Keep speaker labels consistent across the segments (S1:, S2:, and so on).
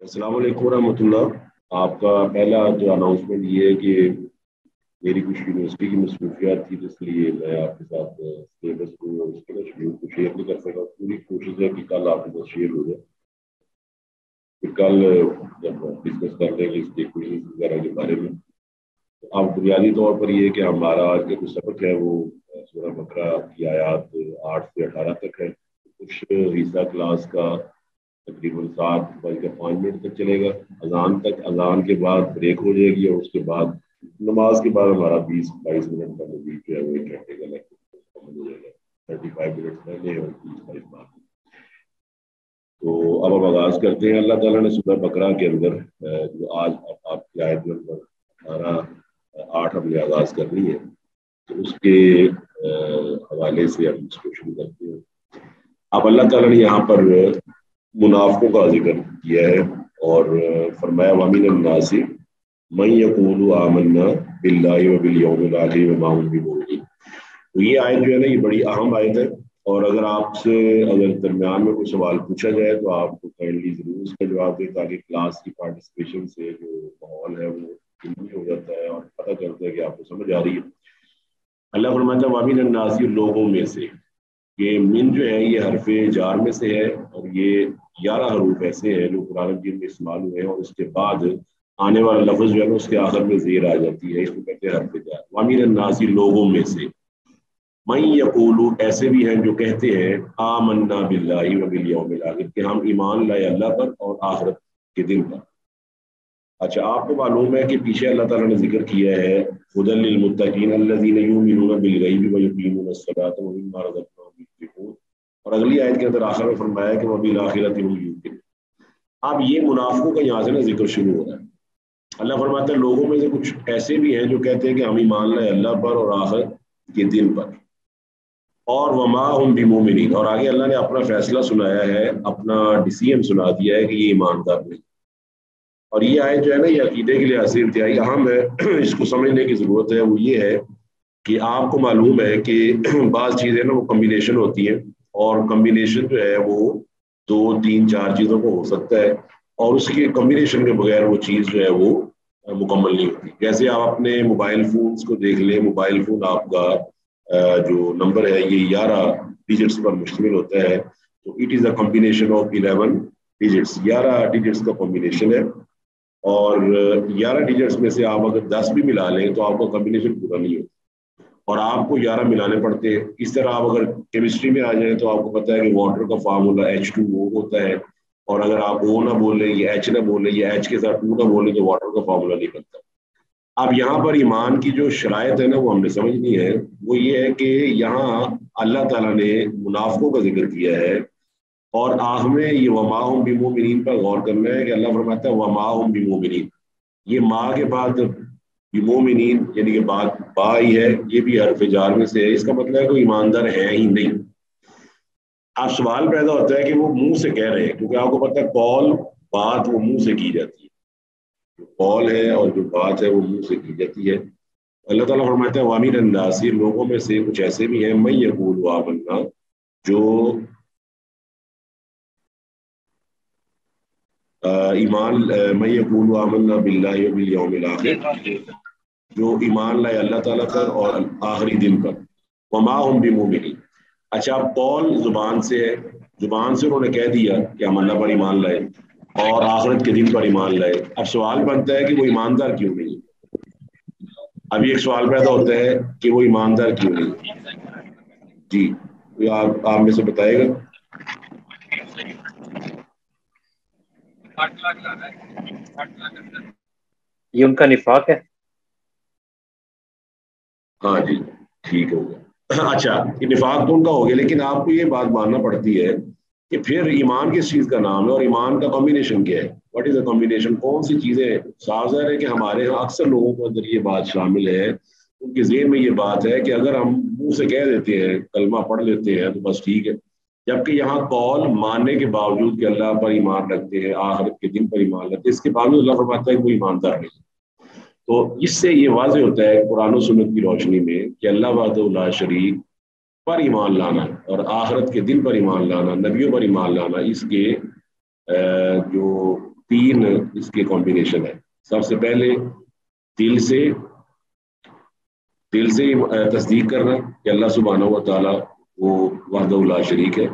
S1: السلام علیکم ورحمۃ اللہ۔ آپ کا پہلا جو اناؤنسمنٹ یہ ہے کہ میری کچھ یونیورسٹی کی مصروفیات تھی، اس لیے میں آپ کے ساتھ سلیبس کو اس کے شیڈول کو شیئر نہیں کر سکا۔ پوری کوشش ہے کہ کل آپ کے ساتھ شیئر ہو جائے، پھر کل جب ڈسکس کر لیں گے اس کے کوئزز وغیرہ کے بارے میں۔ اب بنیادی طور پر یہ کہ ہمارا آج کا جو سبق ہے وہ سورہ بقرہ کی آیات 8 سے 18 تک ہے۔ کچھ حصہ کلاس کا تقریباً 7:05 تک چلے گا، اذان تک۔ اذان کے بعد بریک ہو جائے گی اور اس کے بعد نماز کے بعد ہمارا 20-22 منٹ کا مزید جو ہے وہ 1 گھنٹے کا لیکچر مکمل ہو جائے گا، 35 منٹ پہلے اور 20-22 بعد۔ تو اب ہم آغاز کرتے ہیں۔ اللہ تعالیٰ نے سورہ بقرہ کے اندر جو آج آپ کی آیت نمبر 8 ہم نے آغاز کرنی ہے، تو اس کے حوالے سے ہم اس کو شروع کرتے ہیں۔ اب اللہ تعالیٰ نے یہاں پر منافقوں کا ذکر کیا ہے اور فرمایا وَمِنَ النَّاسِ مَن يَقُولُ آمَنَّا بِاللَّهِ وَبِالْيَوْمِ الْآخِرِ وَمَا هُم بِمُؤْمِنِينَ۔ تو یہ آیت جو ہے نا، یہ بڑی اہم آیت ہے، اور اگر آپ سے درمیان میں کوئی سوال پوچھا جائے تو آپ کو کائنڈلی ضرور اس کا جواب دیں، تاکہ کلاس کی پارٹیسپیشن سے جو ماحول ہے وہ ہو جاتا ہے اور پتہ چلتا ہے کہ آپ کو سمجھ آ رہی ہے۔ اللہ فرماتا ہے وَمِنَ النَّاسِ، لوگوں میں سے۔ یہ من جو ہے یہ حرف جار میں سے ہے، اور یہ 11 حروف ایسے ہیں جو قرآن مجید میں استعمال ہوئے ہیں، اور اس کے بعد آنے والا لفظ جو ہے نا اس کے آخر میں زیر آ جاتی ہے، اس کو کہتے ہیں حرف جار۔ وَمِنَ النَّاسِ، لوگوں میں سے۔ مَن یقولو، ایسے بھی ہیں جو کہتے ہیں آمنا باللہ وبالیوم الآخر، کہ ہم ایمان لائے اللہ پر اور آخرت کے دن پر۔ اچھا، آپ کو معلوم ہے کہ پیچھے اللہ تعالیٰ نے ذکر کیا ہے ھدی للمتقین الذین یؤمنون بالغیب ویقیمون الصلاۃ ومما رزقناہم ينفقون، اور اگلی آیت کے اندر آخر میں فرمایا کہ وبالآخرۃ هم یوقنون۔ اب یہ منافقوں کا یہاں سے نا ذکر شروع ہو رہا ہے۔ اللہ فرماتا ہے لوگوں میں سے کچھ ایسے بھی ہیں جو کہتے ہیں کہ ہم ایمان لائے اللہ پر اور آخرت کے دن پر، اور وما ہم بمؤمنین، اور آگے اللہ نے اپنا فیصلہ سنایا ہے، اپنا ڈیسیژن سنا دیا ہے کہ یہ ایماندار نہیں۔ اور یہ آیت جو ہے نا یہ عقیدے کے لحاظ سے انتہائی اہم ہے، اس کو سمجھنے کی ضرورت ہے۔ وہ یہ ہے کہ آپ کو معلوم ہے کہ بعض چیزیں نا وہ کمبینیشن ہوتی ہیں، اور کمبینیشن جو ہے وہ 2-3-4 چیزوں کو ہو سکتا ہے، اور اس کے کمبینیشن کے بغیر وہ چیز جو ہے وہ مکمل نہیں ہوتی۔ جیسے آپ اپنے موبائل فونز کو دیکھ لیں، موبائل فون آپ کا جو نمبر ہے یہ 11 ڈیجٹس پر مشتمل ہوتا ہے، تو it is a combination of 11 digits, 11 digits کا کمبینیشن ہے، اور 11 ڈیجٹس میں سے آپ اگر 10 بھی ملا لیں تو آپ کا کمبینیشن پورا نہیں ہوتا، اور آپ کو 11 ملانے پڑتے ہیں۔ اس طرح آپ اگر کیمسٹری میں آ جائیں تو آپ کو پتہ ہے کہ واٹر کا فارمولا H2O ہوتا ہے، اور اگر آپ O نہ بول لیں یا H نہ بول لیں یا H کے ساتھ 2 نہ بول لیں تو واٹر کا فارمولا نہیں بنتا۔ اب یہاں پر ایمان کی جو شرائط ہے نا وہ ہم نے سمجھنی ہے۔ وہ یہ ہے کہ یہاں اللہ تعالیٰ نے منافقوں کا ذکر کیا ہے، اور آخر میں یہ وما ہم بمؤمنین پر غور کرنا ہے کہ اللہ فرماتا ہے وما ہم بمؤمنین، یہ ماں کے بعد بمؤمنین یعنی کہ بات با ہی ہے، یہ بھی حرف جار میں سے ہے، اس کا مطلب ہے کہ ایماندار ہے ہی نہیں۔ اب سوال پیدا ہوتا ہے کہ وہ منہ سے کہہ رہے ہیں، کیونکہ آپ کو پتہ ہے قول بات وہ منہ سے کی جاتی ہے، جو قول ہے اور جو بات ہے وہ منہ سے کی جاتی ہے۔ اللہ تعالیٰ فرماتا ہے وَمِنَ النَّاسِ، لوگوں میں سے کچھ ایسے بھی ہیں مَن یقول آمنا، جو ایمان مَن یقول آمنا باللہ وبالیوم الآخر، جو ایمان لائے اللہ تعالیٰ پر اور آخری دن پر، وما ہم بمؤمنین۔ اچھا، قول زبان سے ہے، زبان سے انہوں نے کہہ دیا کہ ہم اللہ پر ایمان لائے اور آخرت کے دن پر ایمان لائے۔ اب سوال بنتا ہے کہ وہ ایماندار کیوں نہیں؟ ابھی ایک سوال پیدا ہوتا ہے کہ وہ ایماندار کیوں نہیں؟ جی آپ میں سے بتائے گا۔
S2: یہ ان کا نفاق ہے۔
S1: ہاں جی، ٹھیک ہوگا۔ اچھا، یہ نفاق تو ان کا ہو گیا، لیکن آپ کو یہ بات ماننا پڑتی ہے کہ پھر ایمان کس چیز کا نام ہے اور ایمان کا کمبینیشن کیا ہے؟ What is a combination? کون سی چیزیں؟ صاف ظاہر ہے کہ ہمارے یہاں اکثر لوگوں کے اندر یہ بات شامل ہے، ان کے ذہن میں یہ بات ہے کہ اگر ہم منہ سے کہہ دیتے ہیں، کلمہ پڑھ لیتے ہیں تو بس ٹھیک ہے، جبکہ یہاں قول ماننے کے باوجود کہ اللہ پر ایمان رکھتے ہیں، آخرت کے دن پر ایمان رکھتے ہیں، اس کے باوجود اللہ فرماتا ہے کہ وہ ایماندار نہیں۔ تو اس سے یہ واضح ہوتا ہے قرآن و سنت کی روشنی میں کہ اللہ وحدہ لا شریک پر ایمان لانا اور آخرت کے دن پر ایمان لانا، نبیوں پر ایمان لانا، اس کے جو تین اس کے کمبینیشن ہے. سب سے پہلے دل سے تصدیق کرنا کہ اللہ سبحانہ و تعالیٰ وہ وحدہ لا شریک ہے.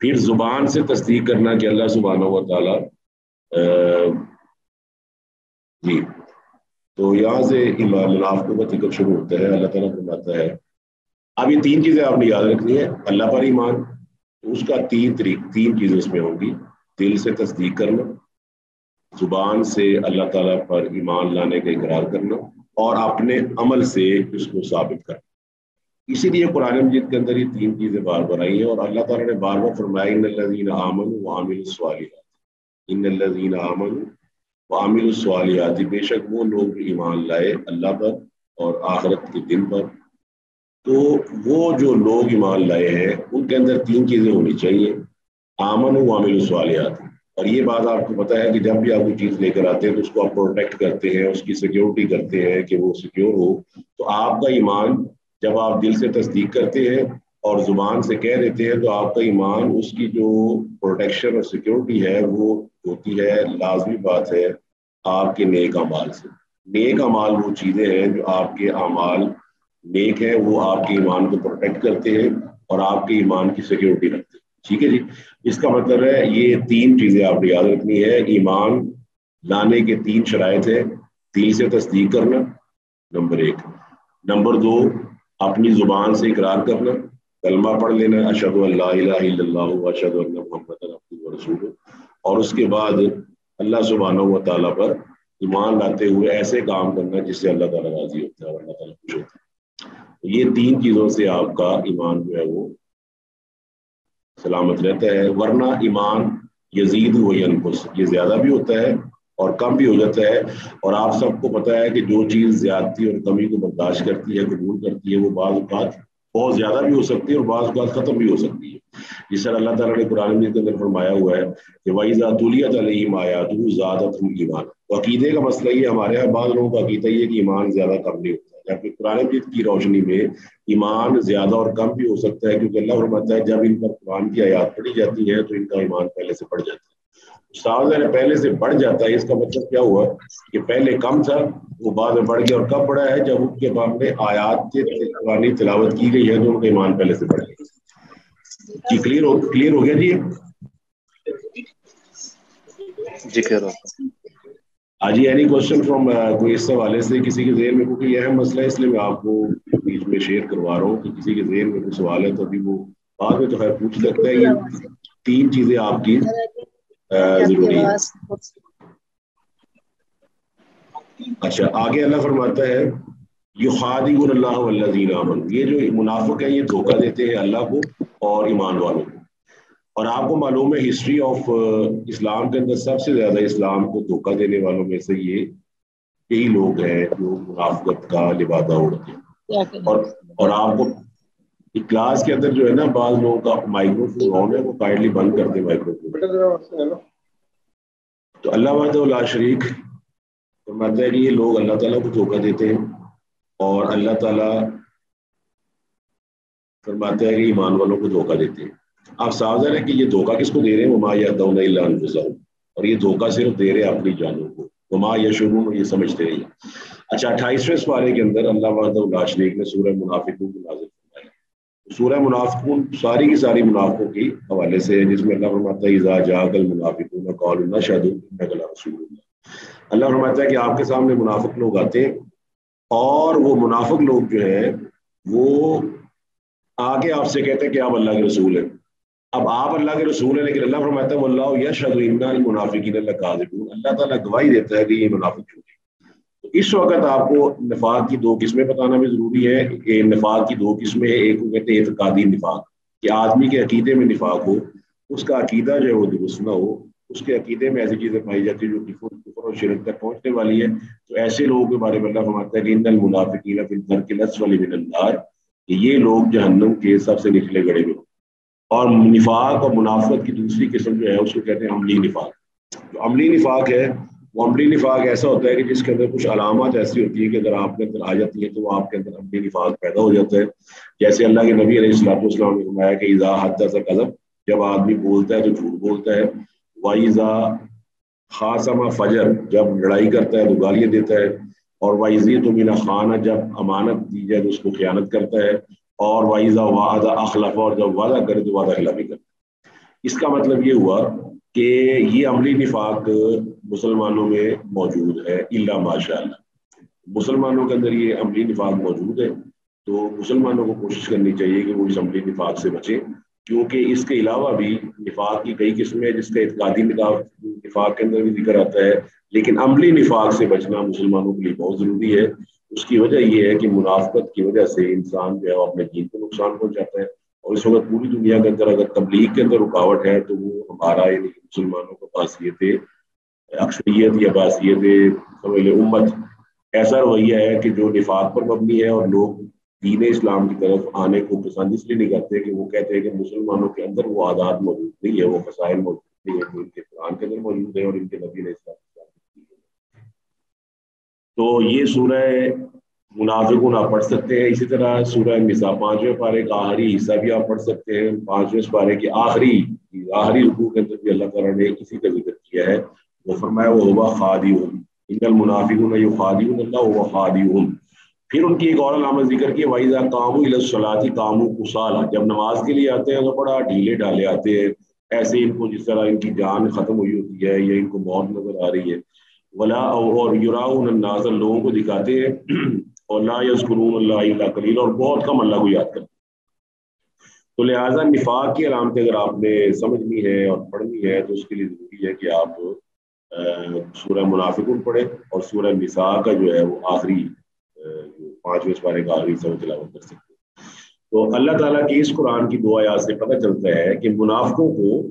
S1: پھر زبان سے تصدیق کرنا کہ اللہ سبحانہ و تعالیٰ جی. تو یہاں سے منافقوں کا ذکر شروع ہوتا ہے. اللہ تعالیٰ فرماتا ہے اب یہ تین چیزیں آپ نے یاد رکھنی ہے. اللہ پر ایمان، اس کا تین چیزیں اس میں ہوں گی. دل سے تصدیق کرنا، زبان سے اللہ تعالیٰ پر ایمان لانے کا اقرار کرنا، اور اپنے عمل سے اس کو ثابت کرنا. اسی لیے قرآن مجید کے اندر یہ تین چیزیں بار بار آئی ہیں، اور اللہ تعالیٰ نے بار بار فرمایا ان الذین آمنوا وعملوا الصالحات، ان الذین آمنوا وعملوا الصالحات، بے شک وہ لوگ ایمان لائے اللہ پر اور آخرت کے دن پر. تو وہ جو لوگ ایمان لائے ہیں ان کے اندر تین چیزیں ہونی چاہیے، آمنوا وعملوا الصالحات. اور یہ بات آپ کو پتہ ہے کہ جب بھی آپ کوئی چیز لے کر آتے ہیں تو اس کو آپ پروٹیکٹ کرتے ہیں، اس کی سیکیورٹی کرتے ہیں کہ وہ سیکیور ہو. تو آپ کا ایمان جب آپ دل سے تصدیق کرتے ہیں اور زبان سے کہہ دیتے ہیں تو آپ کا ایمان اس کی جو پروٹیکشن اور سیکیورٹی ہے وہ ہوتی ہے. لازمی بات ہے آپ کے نیک اعمال سے. نیک اعمال وہ چیزیں ہیں جو آپ کے اعمال نیک ہیں، وہ آپ کے ایمان کو پروٹیکٹ کرتے ہیں اور آپ کے ایمان کی سیکیورٹی رکھتے ہیں. ٹھیک ہے جی. اس کا مطلب ہے یہ تین چیزیں آپ نے یاد رکھنی ہے. ایمان لانے کے تین شرائط ہیں. دل سے تصدیق کرنا نمبر 1، نمبر 2 اپنی زبان سے اقرار کرنا، کلمہ پڑھ لینا اشہد ان لا الہ الا اللہ واشہد ان محمد عبدہ ورسولہ، اور اس کے بعد اللہ سبحانہ و تعالیٰ پر ایمان لاتے ہوئے ایسے کام کرنا جس سے اللہ تعالیٰ راضی ہوتا ہے اور اللہ تعالیٰ خوش ہوتا ہے. یہ تین چیزوں سے آپ کا ایمان جو ہے وہ سلامت رہتا ہے. ورنہ ایمان یزید و ینقص، یہ زیادہ بھی ہوتا ہے اور کم بھی ہو جاتا ہے. اور آپ سب کو پتہ ہے کہ جو چیز زیادتی اور کمی کو برداشت کرتی ہے، قبول کرتی ہے، وہ بعض اوقات بہت زیادہ بھی ہو سکتی ہے اور بعض اوقات ختم بھی ہو سکتی ہے. جس طرح اللہ تعالیٰ نے قرآن مجید کے اندر فرمایا ہوا ہے کہ وَإِذَا تُلِيَتْ عَلَيْهِمْ آيَاتُهُ زَادَتْهُمْ ایمانا. تو عقیدے کا مسئلہ یہ ہمارے یہاں بعض لوگوں کا عقیدہ یہ کہ ایمان زیادہ کم نہیں ہوتا ہے، جبکہ قرآن مجید کی روشنی میں ایمان زیادہ اور کم بھی ہو سکتا ہے، کیونکہ اللہ فرماتا ہے جب ان پر قرآن کی آیات پڑھی جاتی ہے تو ان کا ایمان پہلے سے بڑھ جاتا ہے. ساوزہ پہلے سے بڑھ جاتا ہے، اس کا مطلب کیا ہوا کہ پہلے کم تھا وہ بعد میں بڑھ گیا. اور کب بڑھا ہے؟ جب ان کے سامنے آیات کی قرآنی تلاوت کی گئی ہے تو ان کا ایمان پہلے سے بڑھ گیا. جی کلیئر ہو گیا جی؟
S2: جی کہہ رہا ہوں.
S1: جی اینی کوشچن فرام کوئی اس حوالے سے کسی کے ذہن میں، کیونکہ یہ اہم مسئلہ ہے اس لیے میں آپ کو بیچ میں شیئر کروا رہا ہوں کہ کسی کے ذہن میں کوئی سوال ہے تو ابھی وہ بعد میں تو خیر پوچھ سکتا ہے. یہ تین چیزیں آپ کی ضروری ہے. اچھا آگے اللہ فرماتا ہے یخادعون اللہ والذین آمنوا، یہ جو منافق ہیں یہ دھوکہ دیتے ہیں اللہ کو اور ایمان والوں کو. اور آپ کو معلوم ہے ہسٹری آف اسلام کے اندر سب سے زیادہ اسلام کو دھوکہ دینے والوں میں سے یہی لوگ ہیں جو منافقت کا لبادہ اوڑھتے ہیں. اور آپ کو کلاس کے اندر جو ہے نا بعض لوگوں کا مائکرو فون آن ہے، وہ کائنڈلی بند کر دیں مائکرو فون. تو اللہ وحدہ لا شریک فرماتا ہے کہ یہ لوگ اللہ تعالیٰ کو دھوکہ دیتے ہیں اور اللہ تعالیٰ فرماتا ہے کہ ایمان والوں کو دھوکہ دیتے ہیں. آپ ساوزان ہیں کہ یہ دھوکہ کس کو دے رہے ہیں؟ وما یہدون الا انفسہم، اور یہ دھوکہ صرف دے رہے ہیں اپنی جانوں کو. وما یشعرون، یہ سمجھتے رہیے. اچھا 28ویں سپارے کے اندر اللہ وحدہ لا شریک نے سورہ منافقون کو نازل فرمایا. سورہ منافقون ساری کی ساری منافقوں کی حوالے سے ہے، جس میں اللہ فرماتا ہے اذا جاءک المنافقون قالوا نشہد انک لرسول اللہ. اللہ فرماتا ہے کہ آپ کے سامنے منافق لوگ آتے ہیں اور وہ منافق لوگ جو ہیں وہ آگے آپ سے کہتے ہیں کہ آپ اللہ کے رسول ہیں. اب آپ اللہ کے رسول ہیں لیکن اللہ فرماتا ہے واللہ یشہد ان المنافقین لکاذبون، اللہ تعالیٰ گواہی دیتا ہے کہ یہ منافق جھوٹے. تو اس وقت آپ کو نفاق کی دو قسمیں بتانا بھی ضروری ہے. کہ نفاق کی دو قسمیں ہیں، ایک کو کہتے ہیں اعتقادی نفاق، کہ آدمی کے عقیدے میں نفاق ہو، اس کا عقیدہ جو ہے وہ درست نہ ہو، اس کے عقیدے میں ایسی چیزیں پائی جاتی ہیں جو کفر اور شرک تک پہنچنے والی ہے. تو ایسے لوگوں کے بارے میں اللہ فرماتا ہے کہ ان المنافقین فی الدرک الاسفل من النار، کہ یہ لوگ جہنم کے سب سے نچلے گڑھے میں. اور نفاق اور منافقت کی دوسری قسم جو ہے اس کو کہتے ہیں عملی نفاق. جو عملی نفاق ہے وہ عملی نفاق ایسا ہوتا ہے کہ جس کے اندر کچھ علامات ایسی ہوتی ہیں کہ اگر آپ کے اندر آ جاتی ہیں تو وہ آپ کے اندر عملی نفاق پیدا ہو جاتا ہے. جیسے اللہ کے نبی علیہ السلام نے فرمایا کہ اذا حدث کذب، جب آدمی بولتا ہے تو جھوٹ بولتا ہے. وَإِذَا خاصما فجر جب لڑائی کرتا ہے تو گالیاں دیتا ہے، اور وائزی تو مینا خانہ جب امانت دی جائے تو اس کو خیانت کرتا ہے، اور وائزہ وعدہ اخلف اور جب وعدہ کرے تو وعدہ خلافی کرتا ہے۔ اس کا مطلب یہ ہوا کہ یہ عملی نفاق مسلمانوں میں موجود ہے الا ماشاء اللہ، مسلمانوں کے اندر یہ عملی نفاق موجود ہے، تو مسلمانوں کو کوشش کرنی چاہیے کہ وہ اس عملی نفاق سے بچیں، کیونکہ اس کے علاوہ بھی نفاق کی کئی قسمیں ہیں جس کا اعتقادی نفاق کے اندر بھی ذکر آتا ہے، لیکن عملی نفاق سے بچنا مسلمانوں کے لیے بہت ضروری ہے۔ اس کی وجہ یہ ہے کہ منافقت کی وجہ سے انسان جو ہے وہ اپنے دین کو نقصان پہنچاتا ہے، اور اس وقت پوری دنیا کے اندر اگر تبلیغ کے اندر رکاوٹ ہے تو وہ ہمارا یعنی مسلمانوں کو باعثیت اکثریت یا باعثیت سمجھ لیں امت ایسا رویہ ہے کہ جو نفاق پر مبنی ہے، اور لوگ دین اسلام کی طرف آنے کو پسند اس لیے نہیں کرتے کہ وہ کہتے ہیں کہ مسلمانوں کے اندر وہ عادات موجود نہیں ہے، وہ مسائل موجود نہیں ہے جو ان کے قرآن کے اندر موجود ہے اور ان کے نبی نے اسلام ہے۔ تو یہ سورہ منافقون آپ پڑھ سکتے ہیں، اسی طرح سورہ نساء 5ویں پارے کا آخری حصہ بھی آپ پڑھ سکتے ہیں، 5ویں پارے کے آخری رکوع کے اندر بھی اللہ تعالیٰ نے اسی کا ذکر کیا ہے، وہ فرمایا وہ خادعون ان المنافقون یخادعون اللہ وهو خادعهم۔ پھر ان کی ایک اور علامت ذکر کی وَإِذَا قَامُوا إِلَى الصَّلَاةِ قَامُوا كُسَالَىٰ، جب نماز کے لیے آتے ہیں تو بڑا ڈھیلے ڈھالے آتے ہیں، ایسے ان کو جس طرح ان کی جان ختم ہوئی ہوتی ہے یا ان کو موت نظر آ رہی ہے، ولا اور یراؤن الناس، لوگوں کو دکھاتے ہیں، اور لا یذکرون اللہ الا قلیلا، اور بہت کم اللہ کو یاد کرتے ہیں۔ تو لہٰذا نفاق کی علامتیں اگر آپ نے سمجھنی ہے اور پڑھنی ہے تو اس کے لیے ضروری ہے کہ آپ سورہ منافقون پڑھیں اور سورہ نساء کا جو ہے وہ آخری 5ویں پارے کا آخری حصہ تلاوت کر سکتے ہیں۔ تو اللہ تعالیٰ کی اس قرآن کی 2 آیات سے پتہ چلتا ہے کہ منافقوں کو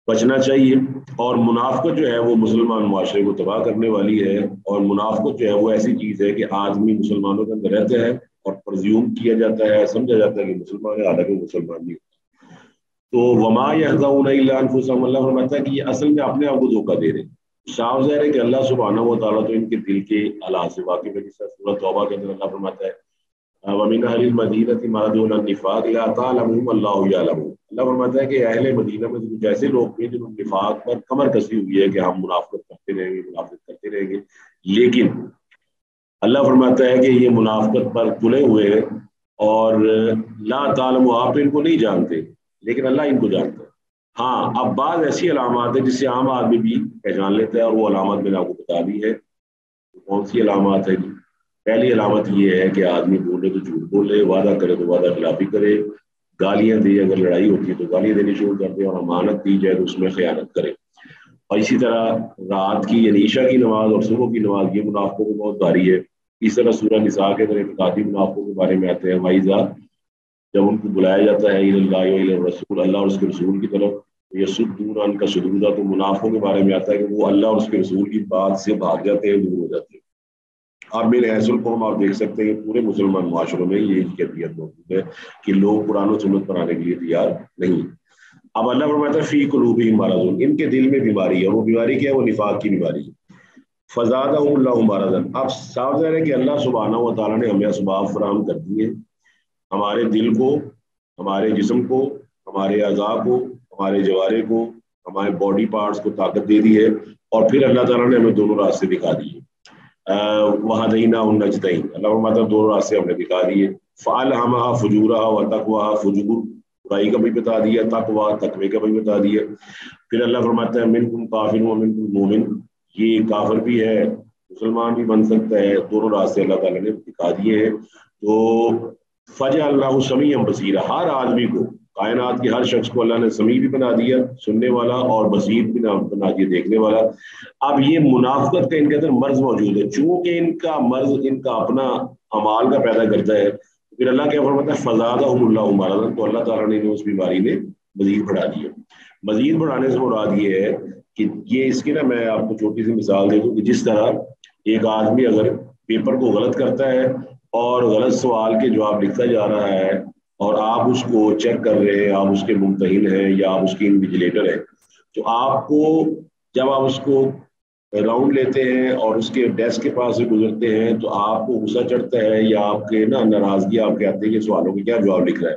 S1: بچنا چاہیے، اور منافقت جو ہے وہ مسلمان معاشرے کو تباہ کرنے والی ہے، اور منافقت جو ہے وہ ایسی چیز ہے کہ آدمی مسلمانوں کے اندر رہتا ہے اور پرزیوم کیا جاتا ہے، سمجھا جاتا ہے کہ مسلمان ہے، حالانکہ مسلمان نہیں ہوتا۔ تو وما یخدعون الا انفسهم، اللہ فرماتا ہے کہ یہ اصل میں اپنے آپ کو دھوکہ دے رہے ہیں۔ صاف ظاہر ہے کہ اللہ سبحانہ و تعالیٰ تو ان کے دل کے حالات سے واقف ہے، جس طرح سورۃ توبہ کے اندر اللہ فرماتا ہے وَمِنْ أَهْلِ الْمَدِينَةِ مَرَدُوا عَلَى النِّفَاقِ لَا تَعْلَمُهُمُ اللَّهُ يَعْلَمُهُمْ، اللہ فرماتا ہے کہ اہل مدینہ میں کچھ ایسے لوگ تھے جنہوں نے نفاق پر کمر کسی ہوئی ہے کہ ہم منافقت کرتے رہیں گے، منافقت کرتے رہیں گے، لیکن اللہ فرماتا ہے کہ یہ منافقت پر تلے ہوئے ہیں، اور لا تعلم، آپ ان کو نہیں جانتے لیکن اللہ ان کو جانتا ہے۔ ہاں اب بعض ایسی علامات ہیں جس سے عام آدمی بھی پہچان لیتا ہے، اور وہ علامات میں نے آپ کو بتا دی ہے۔ کون سی علامات ہے؟ پہلی علامت یہ ہے کہ آدمی بولے تو جھوٹ بولے، وعدہ کرے تو وعدہ خلافی کرے، گالیاں دے، اگر لڑائی ہوتی ہے تو گالیاں دینی شروع کر دے، اور امانت دی جائے تو اس میں خیانت کرے۔ اور اسی طرح رات کی یعنی عشاء کی نماز اور صبح کی نماز یہ منافقوں کو بہت بھاری ہے۔ اس طرح سورہ نساء کے اندر اعتقادی منافقوں کے بارے میں آتے ہیں وَإِذَا، جب ان کو بلایا جاتا ہے اِلَى اللَّهِ وَإِلَى الرَّسُولِ، اللہ اور اس کے رسول کی طرف، یصدون عنک صدودا، تو منافقوں کے بارے میں آتا ہے کہ وہ اللہ اور اس کے رسول کی بات سے بھاگ جاتے ہیں، دور ہو جاتے ہیں۔ اب میرے حیث القوم آپ دیکھ سکتے ہیں کہ پورے مسلمان معاشروں میں یہ کیفیت موجود ہے کہ لوگ قرآن و سنت پر آنے کے لیے تیار نہیں۔ اب اللہ فرماتا ہے فی قلوبہم مرض، ان کے دل میں بیماری ہے، وہ بیماری کیا ہے؟ وہ نفاق کی بیماری ہے۔ فزادہم اللہ مرضا، اب صاف ظاہر ہے کہ اللہ سبحانہ و تعالیٰ نے ہمیں اسباب فراہم کر دیے، ہمارے دل کو، ہمارے جسم کو، ہمارے اعضاء کو، ہمارے جوارے کو، ہمارے باڈی پارٹس کو طاقت دے دی ہے، اور پھر اللہ تعالیٰ نے ہمیں دونوں راستے دکھا دیے۔ وَهَدَيْنَاهُ النَّجْدَيْنِ، اللہ فرماتا ہے دونوں راستے ہم نے دکھا دیے۔ فَأَلْهَمَهَا فُجُورَهَا وَتَقْوَاهَا، فجور برائی کا بھی بتا دیا، تقویٰ تقوی کا بھی بتا دیا۔ پھر اللہ فرماتا ہے مِنْكُمْ كَافِرٌ وَمِنْكُمْ مُؤْمِنٌ، یہ کافر بھی ہے مسلمان بھی بن سکتا ہے، دونوں راستے اللہ تعالیٰ نے دکھا دیے ہیں۔ تو فَجَعَلْنَاهُ سَمِيعًا بَصِيرًا، ہر آدمی کو، کائنات کے ہر شخص کو اللہ نے سمیع بھی بنا دیا، سننے والا، اور بصیر بھی بنا دیا، دیکھنے والا۔ اب یہ منافقت کا ان کے اندر مرض موجود ہے، چونکہ ان کا مرض ان کا اپنا اعمال کا پیدا کرتا ہے، پھر اللہ کیا فرماتا ہے فزادہم اللہ مرضا، تو اللہ تعالیٰ نے اس بیماری میں مزید بڑھا دیا۔ مزید بڑھانے سے مراد یہ ہے کہ یہ اس کی نا میں آپ کو چھوٹی سی مثال دے دوں کہ جس طرح ایک آدمی اگر پیپر کو غلط کرتا ہے اور غلط سوال کے جواب لکھتا جا رہا ہے، اور آپ اس کو چیک کر رہے ہیں، آپ اس کے ممتحن ہیں یا آپ اس کے انویجیلیٹر ہیں، تو آپ کو جب آپ اس کو راؤنڈ لیتے ہیں اور اس کے ڈیسک کے پاس سے گزرتے ہیں تو آپ کو غصہ چڑھتا ہے یا آپ کے نا ناراضگی آپ کے آتے ہیں کہ سوالوں کے کیا جواب لکھ رہا ہے،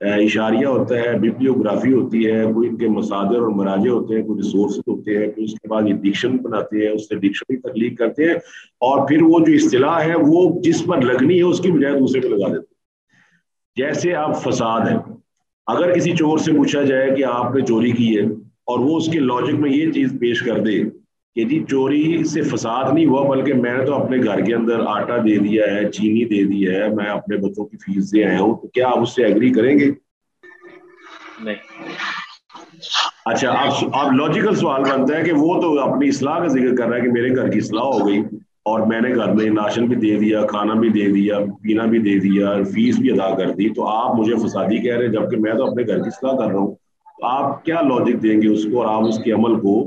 S1: اشاریہ ہوتا ہے, ببلیوگرافی ہوتی ہے, کوئی ان کے مصادر اور مراجع ہوتے ہیں, کوئی ریسورس ہوتے ہیں, پھر اس کے بعد یہ ڈکشن بناتے ہیں, اس سے ڈکشنری تخلیق کرتے ہیں, اور پھر وہ جو اصطلاح ہے وہ جس پر لگنی ہے اس کی بجائے دوسرے پہ لگا دیتے ہیں. جیسے اب فساد ہے, اگر کسی چور سے پوچھا جائے کہ آپ نے چوری کی ہے, اور وہ اس کے لاجک میں یہ چیز پیش کر دے کہ جی چوری سے فساد نہیں ہوا, بلکہ میں نے تو اپنے گھر کے اندر آٹا دے دیا ہے, چینی دے دی ہے, میں اپنے بچوں کی فیس دے آیا ہوں, تو کیا آپ اس سے ایگری کریں گے؟
S2: نہیں.
S1: اچھا, اب لاجیکل سوال بنتا ہے کہ وہ تو اپنی اصلاح کا ذکر کر رہا ہے کہ میرے گھر کی اصلاح ہو گئی اور میں نے گھر میں ناشن بھی دے دیا, کھانا بھی دے دیا, پینا بھی دے دیا, فیس بھی ادا کر دی, تو آپ مجھے فسادی کہہ رہے ہیں جبکہ میں تو اپنے گھر کی اصلاح کر رہا ہوں. تو آپ کیا لاجک دیں گے اس کو, اور آپ اس کے عمل کو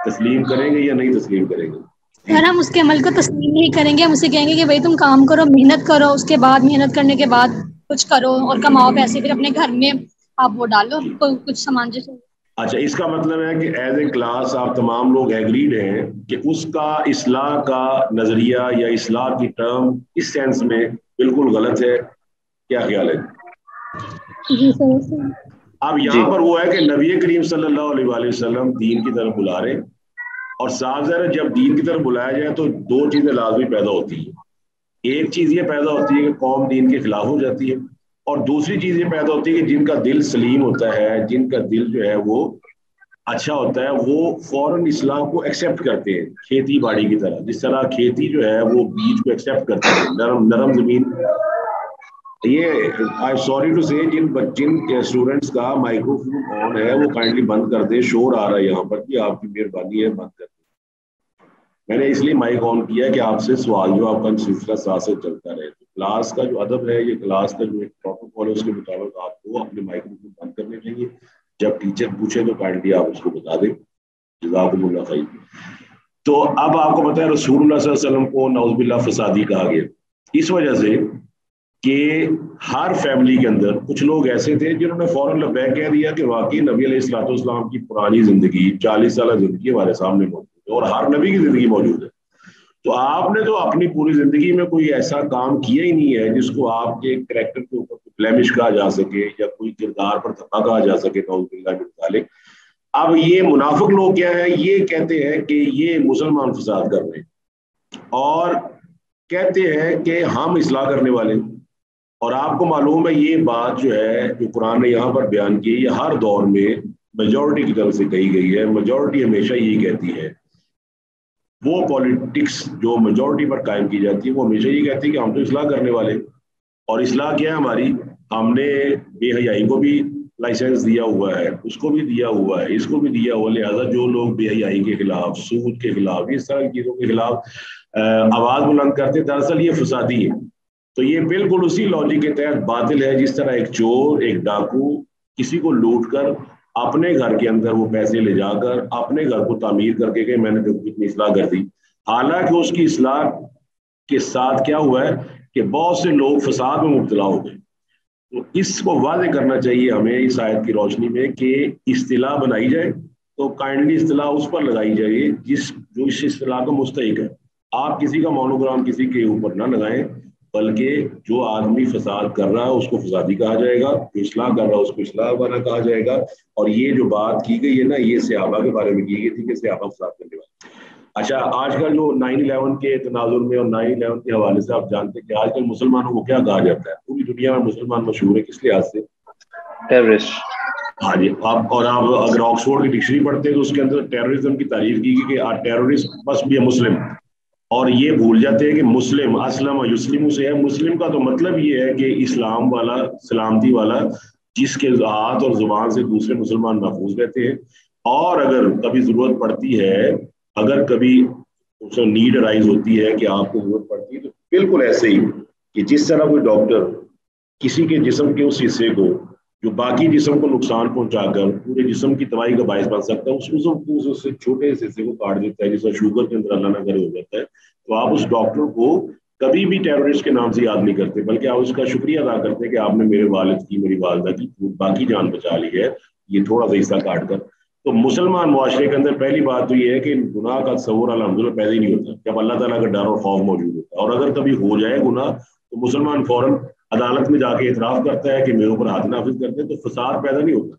S1: تسلیم کریں گے یا نہیں تسلیم کریں گے؟
S3: سر ہم اس کے عمل کو تسلیم نہیں کریں گے, ہم اسے کہیں گے کہ بھائی تم کام کرو, محنت کرو, اس کے بعد محنت کرنے کے بعد کچھ کرو اور کماؤ پیسے, پھر اپنے گھر میں آپ وہ ڈالو کچھ سامان جو.
S1: اچھا, اس کا مطلب ہے کہ ایز اے کلاس آپ تمام لوگ ایگریڈ ہیں کہ اس کا اصلاح کا نظریہ یا اصلاح کی ٹرم اس سینس میں بالکل غلط ہے, کیا خیال ہے؟
S3: جی سر.
S1: اب یہاں پر وہ ہے کہ نبی کریم صلی اللہ علیہ وآلہ وسلم دین کی طرف بلا رہے, اور صاف ظاہر ہے جب دین کی طرف بلایا جائے تو دو چیزیں لازمی پیدا ہوتی ہیں. ایک چیز یہ پیدا ہوتی ہے کہ قوم دین کے خلاف ہو جاتی ہے, اور دوسری چیز یہ پیدا ہوتی ہے کہ جن کا دل سلیم ہوتا ہے, جن کا دل جو ہے وہ اچھا ہوتا ہے, وہ فوراً اسلام کو ایکسیپٹ کرتے ہیں. کھیتی باڑی کی طرح, جس طرح کھیتی جو ہے وہ بیج کو ایکسیپٹ کرتی ہے, نرم زمین. یہ آئی سوری ٹو سے جن اسٹوڈنٹس کا مائکرو فون آن ہے وہ کائنڈلی بند کر دیں, شور آ رہا ہے یہاں پر, کہ آپ کی مہربانی ہے بند کر دیں. میں نے اس لیے مائک آن کیا کہ آپ سے سوال جو آپ کا سلسلہ ساتھ سے چلتا رہے. تو کلاس کا جو ادب ہے, یہ کلاس کا جو ایک پروٹوکول ہے, اس کے مطابق آپ کو اپنے مائکرو فون بند کرنے چاہیے. جب ٹیچر پوچھے تو کائنڈلی آپ اس کو بتا دیں. جزاکم اللہ خیر. تو اب آپ کو پتا ہے رسول اللہ صلی اللہ علیہ وسلم کو نعوذ باللہ فسادی کہا گیا اس وجہ سے کہ ہر فیملی کے اندر کچھ لوگ ایسے تھے جنہوں نے فوراً لبیک کہہ دیا کہ واقعی نبی علیہ الصلوۃ والسلام کی پرانی زندگی 40 سالہ زندگی ہمارے سامنے موجود ہے, اور ہر نبی کی زندگی موجود ہے. تو آپ نے تو اپنی پوری زندگی میں کوئی ایسا کام کیا ہی نہیں ہے جس کو آپ کے کریکٹر کے اوپر بلیمش کہا جا سکے یا کوئی کردار پر دھبا کہا جا سکے. نعوذ باللہ من ذالک. اب یہ منافق لوگ کیا ہے, یہ کہتے ہیں کہ یہ مسلمان فساد کر رہے ہیں اور کہتے ہیں کہ ہم اصلاح کرنے والے ہیں. اور آپ کو معلوم ہے یہ بات جو ہے جو قرآن نے یہاں پر بیان کی, یہ ہر دور میں میجورٹی کی طرف سے کہی گئی ہے. میجورٹی ہمیشہ یہی کہتی ہے, وہ پولیٹکس جو میجورٹی پر قائم کی جاتی ہے وہ ہمیشہ یہ کہتی ہے کہ ہم تو اصلاح کرنے والے. اور اصلاح کیا ہے ہماری, ہم نے بے حیائی کو بھی لائسنس دیا ہوا ہے, اس کو بھی دیا ہوا ہے, اس کو بھی دیا ہوا. لہٰذا جو لوگ بے حیائی کے خلاف, سود کے خلاف, اس طرح کی چیزوں کے خلاف آواز بلند کرتے, دراصل یہ فسادی ہے. تو یہ بالکل اسی لاجک کے تحت باطل ہے. جس طرح ایک چور, ایک ڈاکو کسی کو لوٹ کر اپنے گھر کے اندر وہ پیسے لے جا کر اپنے گھر کو تعمیر کر کے کہ میں نے کتنی اصلاح کر دی, حالانکہ اس کی اصلاح کے ساتھ کیا ہوا ہے کہ بہت سے لوگ فساد میں مبتلا ہو گئے. تو اس کو واضح کرنا چاہیے ہمیں اس آیت کی روشنی میں کہ اصطلاح بنائی جائے تو کائنڈلی اصطلاح اس پر لگائی جائے جو اس اصطلاح کا مستحق ہے. آپ کسی کا مونوگرام کسی کے اوپر نہ لگائیں, بلکہ جو آدمی فساد کر رہا ہے اس کو فسادی کہا جائے گا, جو اصلاح کر رہا ہے اس کو اصلاح والا کہا جائے گا. اور یہ جو بات کی گئی ہے نا, یہ صحابہ کے بارے میں کی گئی تھی کہ صحابہ فساد کرنے والے. اچھا, آج کل جو 9/11 کے تناظر میں اور 9/11 کے حوالے سے آپ جانتے ہیں کہ آج کل مسلمانوں کو کیا کہا جاتا ہے؟ پوری دنیا میں مسلمان مشہور ہے کس لحاظ سے؟
S2: ٹیررسٹ.
S1: ہاں جی, آپ اگر آکسفورڈ کی ڈکشنری پڑھتے ہیں تو اس کے اندر ٹیررزم کی تعریف کی گئی کہ ٹیررسٹ مسٹ بی اے مسلم. اور یہ بھول جاتے ہیں کہ مسلم اسلم و یسلم سے ہے. مسلم کا تو مطلب یہ ہے کہ اسلام والا, سلامتی والا, جس کے ہاتھ اور زبان سے دوسرے مسلمان محفوظ رہتے ہیں. اور اگر کبھی ضرورت پڑتی ہے, اگر کبھی نیڈ ارائز ہوتی ہے کہ آپ کو ضرورت پڑتی ہے, تو بالکل ایسے ہی کہ جس طرح کوئی ڈاکٹر کسی کے جسم کے اس حصے کو جو باقی جسم کو نقصان پہنچا کر پورے جسم کی تباہی کا باعث بن سکتا ہے, اس عضو کو اس سے چھوٹے حصے کو کاٹ دیتا ہے, جیسا شوگر کے اندر اللہ نہ کرے ہو جاتا ہے. تو آپ اس ڈاکٹر کو کبھی بھی ٹیررسٹ کے نام سے یاد نہیں کرتے, بلکہ آپ اس کا شکریہ ادا کرتے کہ آپ نے میرے والد کی, میری والدہ کی باقی جان بچا لی ہے یہ تھوڑا سا حصہ کاٹ کر. تو مسلمان معاشرے کے اندر پہلی بات تو یہ ہے کہ گناہ کا تصور الحمدللہ پیدا ہی نہیں ہوتا جب اللہ تعالیٰ کا ڈر اور خوف موجود ہوتا ہے. اور اگر کبھی ہو جائے گناہ تو مسلمان فوراً عدالت میں جا کے اعتراف کرتا ہے کہ میرے اوپر حد نافذ کرتے ہیں تو فساد پیدا نہیں ہوتا.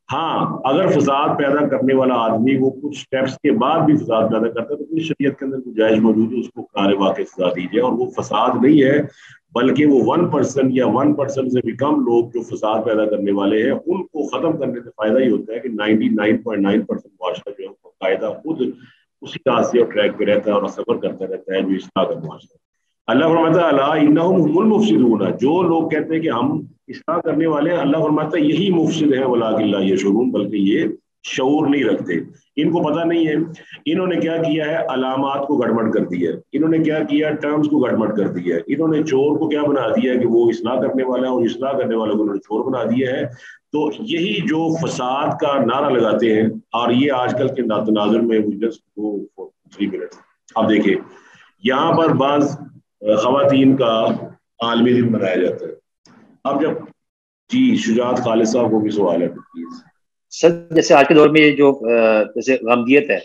S1: ہاں اگر فساد پیدا کرنے والا آدمی وہ کچھ سٹیپس کے بعد بھی فساد پیدا کرتا ہے تو پوری شریعت کے اندر گنجائش موجود ہے اس کو قرار واقع سزا دیجیے. اور وہ فساد نہیں ہے بلکہ وہ 1% یا 1% سے بھی کم لوگ جو فساد پیدا کرنے والے ہیں ان کو ختم کرنے سے فائدہ ہی ہوتا ہے کہ 99.9% معاشرہ جو ہے باقاعدہ خود اسی راستے اور ٹریک پہ رہتا ہے اور سفر کرتا رہتا ہے جو اصلاح کا معاشرہ. اللہ فرماتا ہے الا انہم هم المفسدون, جو لوگ کہتے ہیں کہ ہم اصلاح کرنے والے ہیں, اللہ فرماتا ہے یہی مفسد ہیں ولکن لا یشعرون, بلکہ یہ شعور نہیں رکھتے, ان کو پتہ نہیں ہے. انہوں نے کیا کیا ہے, علامات کو گڑبڑ کر دیا ہے, انہوں نے کیا کیا, ٹرمز کو گڑبڑ کر دیا ہے, انہوں نے چور کو کیا بنا دیا ہے کہ وہ اصلاح کرنے والا ہے اور اصلاح کرنے والے کو انہوں نے چور بنا دیا ہے. تو یہی جو فساد کا نعرہ لگاتے ہیں, اور یہ آج کل کے تناظر میں اب دیکھیں یہاں پر بعض خواتین کا عالمی دن منایا جاتا ہے. اب جب جی شجاعت خالد صاحب کو بھی سوال ہے پلیز.
S2: سر جیسے آج کے دور میں جو جیسے غمدیت ہے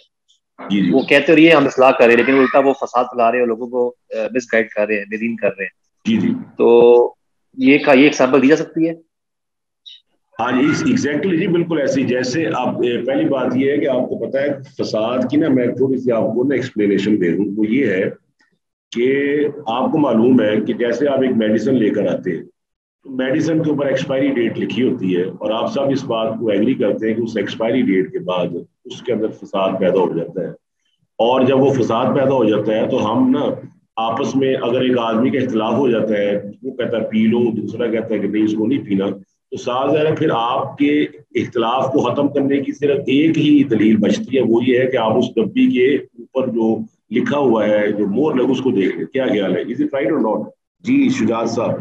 S1: جی
S2: وہ کہتے رہیے ہم اصلاح کر رہے ہیں لیکن الٹا وہ فساد پھیلا رہے ہیں اور لوگوں کو مس گائڈ کر رہے ہیں, بے دین کر رہے ہیں.
S1: جی جی
S2: تو یہ ایگزامپل دی جا سکتی ہے.
S1: ہاں جی ایگزیکٹلی جی بالکل ایسی. جیسے آپ پہلی بات یہ ہے کہ آپ کو پتہ ہے فساد کی نا میں تھوڑی سی آپ کو نا ایکسپلینیشن دے دوں. وہ یہ ہے کہ آپ کو معلوم ہے کہ جیسے آپ ایک میڈیسن لے کر آتے ہیں تو میڈیسن کے اوپر ایکسپائری ڈیٹ لکھی ہوتی ہے اور آپ سب اس بات کو ایگری کرتے ہیں کہ اس ایکسپائری ڈیٹ کے بعد اس کے اندر فساد پیدا ہو جاتا ہے. اور جب وہ فساد پیدا ہو جاتا ہے تو ہم نا آپس میں اگر ایک آدمی کا اختلاف ہو جاتا ہے, وہ کہتا ہے پی لو, دوسرا کہتا ہے کہ نہیں اس کو نہیں پینا, تو صاف ظاہر ہے پھر آپ کے اختلاف کو ختم کرنے کی صرف ایک ہی دلیل بچتی ہے, وہ یہ ہے کہ آپ اس ڈبی کے اوپر جو لکھا ہوا ہے جو مور لگ اس کو دیکھ لیں. کیا خیال ہے, از اٹ رائٹ اور ناٹ؟ جی شجاعت صاحب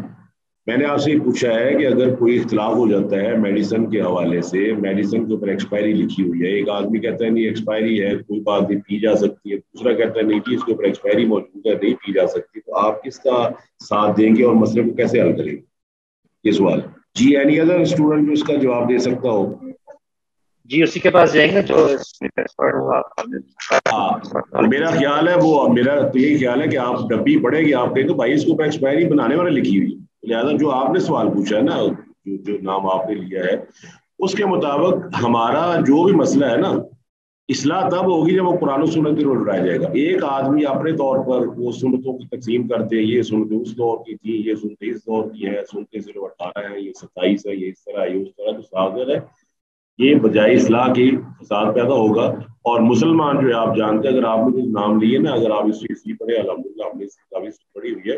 S1: میں نے آپ سے یہ پوچھا ہے کہ اگر کوئی اختلاف ہو جاتا ہے میڈیسن کے حوالے سے, میڈیسن کے اوپر ایکسپائری لکھی ہوئی ہے, ایک آدمی کہتا ہے نہیں ایکسپائری ہے کوئی بات نہیں پی جا سکتی ہے, دوسرا کہتا ہے نہیں جی اس کے اوپر ایکسپائری موجود ہے نہیں پی جا سکتی, تو آپ کس کا ساتھ دیں گے اور مسئلے کو کیسے حل کریں گے؟ یہ سوال. جی اینی ادر اسٹوڈنٹ جو اس کا جواب دے سکتا ہو؟
S2: جی اسی کے پاس جائیں گے جو
S1: میرا خیال ہے وہ میرا تو یہی خیال ہے کہ آپ ڈبی پڑے گی, آپ کہیں تو بھائی اس کو ایکسپائری بنانے والے لکھی ہوئی, لہٰذا جو آپ نے سوال پوچھا ہے نا جو نام آپ نے لیا ہے اس کے مطابق ہمارا جو بھی مسئلہ ہے نا اصلاح تب ہوگی جب وہ قرآن و سنت کی روز اٹھایا جائے گا. ایک آدمی اپنے طور پر وہ سنتوں کی تقسیم کرتے, یہ سنتیں اس دور کی تھی, یہ سنتیں اس دور کی ہے, سنتیں صرف 18 ہے, یہ 27 ہے, یہ اس طرح ہے, یہ اس طرح, تو صادر ہے یہ بجائے اصلاح کی فساد پیدا ہوگا. اور مسلمان جو ہے آپ جانتے ہیں اگر آپ نے کچھ نام لیے نا, اگر آپ اس پڑھے الحمدللہ ہم نے پڑھی ہوئی ہے,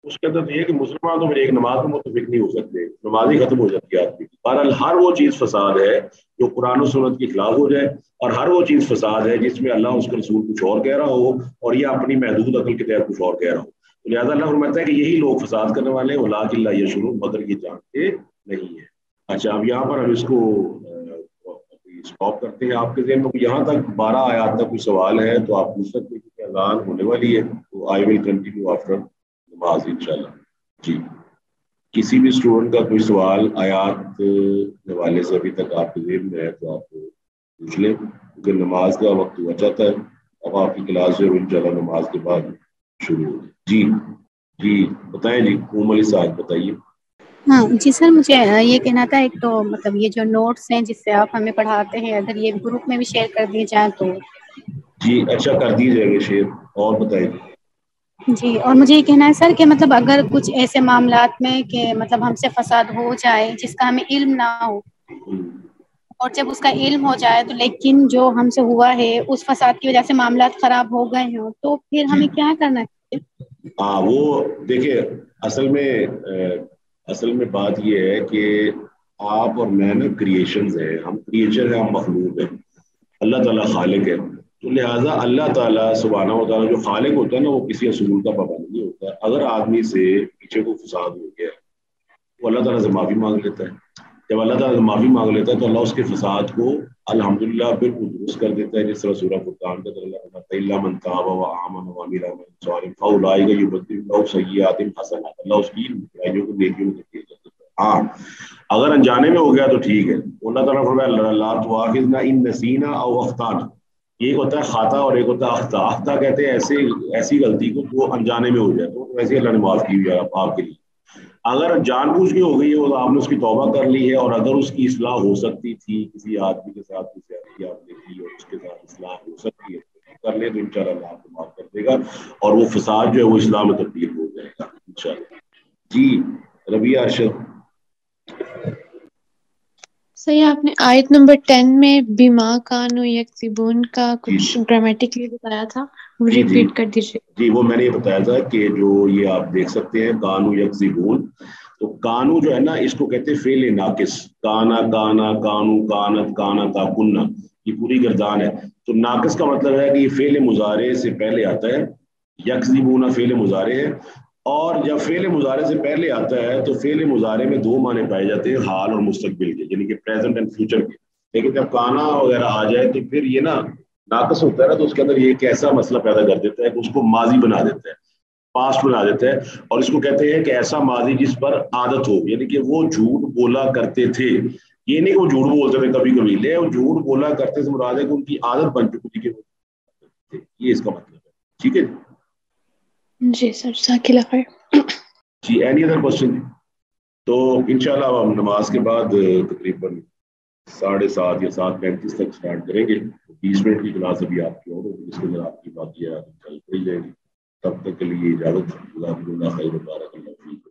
S1: اس کے اندر یہ ہے کہ مسلمان تو ایک نماز میں متفق نہیں ہو سکتے, نماز ہی ختم ہو جاتی ہے آدمی کی. بہرحال ہر وہ چیز فساد ہے جو قرآن و سنت کے خلاف ہو جائے, اور ہر وہ چیز فساد ہے جس میں اللہ اس کا رسول کچھ اور کہہ رہا ہو اور یہ اپنی محدود عقل کے تحت کچھ اور کہہ رہا ہو. تو لہٰذا اللہ فرماتا ہے کہ یہی لوگ فساد کرنے والے ہیں, ولکن لا یشعرون, مگر یہ جانتے نہیں ہیں. اچھا اب یہاں پر ہم اس کو اسٹاپ کرتے ہیں. آپ کے ذہن میں یہاں تک 12 آیات تک کوئی سوال ہے تو آپ پوچھ سکتے ہیں کہ اذان ہونے والی ہے, تو آئی ول کنٹینیو آفٹر نماز انشاءاللہ. جی کسی بھی اسٹوڈنٹ کا کوئی سوال آیات کے حوالے سے ابھی تک آپ کے ذہن میں ہے تو آپ پوچھ لیں, کیونکہ نماز کا وقت ہوا چاہتا ہے. اب آپ کی کلاس جو انشاءاللہ نماز کے بعد شروع ہوگی. جی جی بتائیں جی ام علی صاحب بتائیے.
S4: ہاں جی سر مجھے یہ کہنا تھا, ایک تو مطلب یہ جو نوٹس ہیں جس سے آپ ہمیں پڑھاتے ہیں اگر یہ گروپ میں بھی شیئر کر دیے جائیں تو.
S1: جی اچھا کر دیجیے گا شیئر. اور بتائیے.
S4: جی اور مجھے یہ کہنا ہے سر کہ مطلب اگر کچھ ایسے معاملات میں کہ مطلب ہم سے فساد ہو جائے جس کا ہمیں علم نہ ہو, اور جب اس کا علم ہو جائے تو لیکن جو ہم سے ہوا ہے اس فساد کی وجہ سے معاملات خراب ہو گئے ہیں, تو پھر ہمیں کیا کرنا ہے؟
S1: ہاں وہ دیکھیے اصل میں بات یہ ہے کہ آپ اور میں نا کریشنز ہیں, ہم کریچر ہیں, ہم مخلوق ہیں, اللہ تعالیٰ خالق ہے. تو لہٰذا اللہ تعالیٰ سبحانہ و تعالیٰ جو خالق ہوتا ہے نا وہ کسی اصول کا پابند نہیں ہوتا. اگر آدمی سے پیچھے کو فساد ہو گیا وہ اللہ تعالیٰ سے معافی مانگ لیتا ہے. جب اللہ تعالیٰ سے معافی مانگ لیتا ہے تو اللہ اس کے فساد کو الحمدللہ بالکل درست کر دیتا ہے. جس طرح سورہ فرقان کا اللہ من تاب وآمن وعمل عملا صالحا فاولئک یبدل اللہ سیئاتہم حسنات, اللہ اس کی برائیوں کو نیکیوں میں تبدیل کر دیتا ہے. ہاں اگر انجانے میں ہو گیا تو ٹھیک ہے. اللہ تعالیٰ فرمایا لا تؤاخذنا ان نسینا او اخطانا, ایک ہوتا ہے خطا اور ایک ہوتا ہے اخطا. اخطا کہتے ہیں ایسی غلطی کو جو انجانے میں ہو جائے, تو ویسے اللہ نے معاف کی ہوئی ہے آپ کے لیے. اگر جان بوجھ کے ہو گئی ہے تو آپ نے اس کی توبہ کر لی ہے, اور اگر اس کی اصلاح ہو سکتی تھی, کسی آدمی کے ساتھ کوئی زیادتی آپ نے کی اور اس کے ساتھ اصلاح ہو سکتی ہے تو کر لیں, تو انشاءاللہ اللہ آپ کو معاف کر دے گا, اور وہ فساد جو ہے وہ اسلام میں تبدیل ہو جائے گا انشاءاللہ. جی ربیہ ارشد.
S5: صحیح, آپ نے آیت نمبر 10 میں بیما کانو یکسبون کا کچھ گرامیٹکلی بتایا تھا, وہ ریپیٹ کر دیجیے.
S1: جی وہ میں نے یہ بتایا تھا کہ جو یہ آپ دیکھ سکتے ہیں کانو یکسبون, تو کانو جو ہے نا اس کو کہتے ہیں فعل ناقص, کانا کانا کانو کانت کانا کا کننا, یہ پوری گردان ہے. تو ناقص کا مطلب ہے کہ یہ فعل مضارع سے پہلے آتا ہے, یکسبون فعل مضارع ہے, اور جب فعل مضارع سے پہلے آتا ہے تو فعل مضارع میں دو معنی پائے جاتے ہیں, حال اور مستقبل کے, یعنی کہ پریزنٹ اینڈ فیوچر کے. لیکن جب کانا وغیرہ آ جائے تو پھر یہ نا ناقص ہوتا ہے نا, تو اس کے اندر یہ ایک ایسا مسئلہ پیدا کر دیتا ہے کہ اس کو ماضی بنا دیتا ہے, پاسٹ بنا دیتا ہے, اور اس کو کہتے ہیں کہ ایسا ماضی جس پر عادت ہو, یعنی کہ وہ جھوٹ بولا کرتے تھے. یہ نہیں کہ وہ جھوٹ بولتے تھے کبھی کبھی, لے وہ جھوٹ بولا کرتے تھے مراد ہے کہ ان کی عادت بن چکی تھی کہ یہ اس کا مطلب ہے. ٹھیک ہے
S5: جی سر, جزاک اللہ خیر.
S1: جی اینی ادر کوشچن؟ تو انشاءاللہ ہم نماز کے بعد تقریباً 7:30 یا 7:35 تک اسٹارٹ کریں گے. 20 منٹ کی کلاس ابھی آپ کی اور اس کے اندر آپ کی بات یہ چل پڑی جائے گی. تب تک کے لیے اجازت. اللہ خیر, بارک اللہ فیک.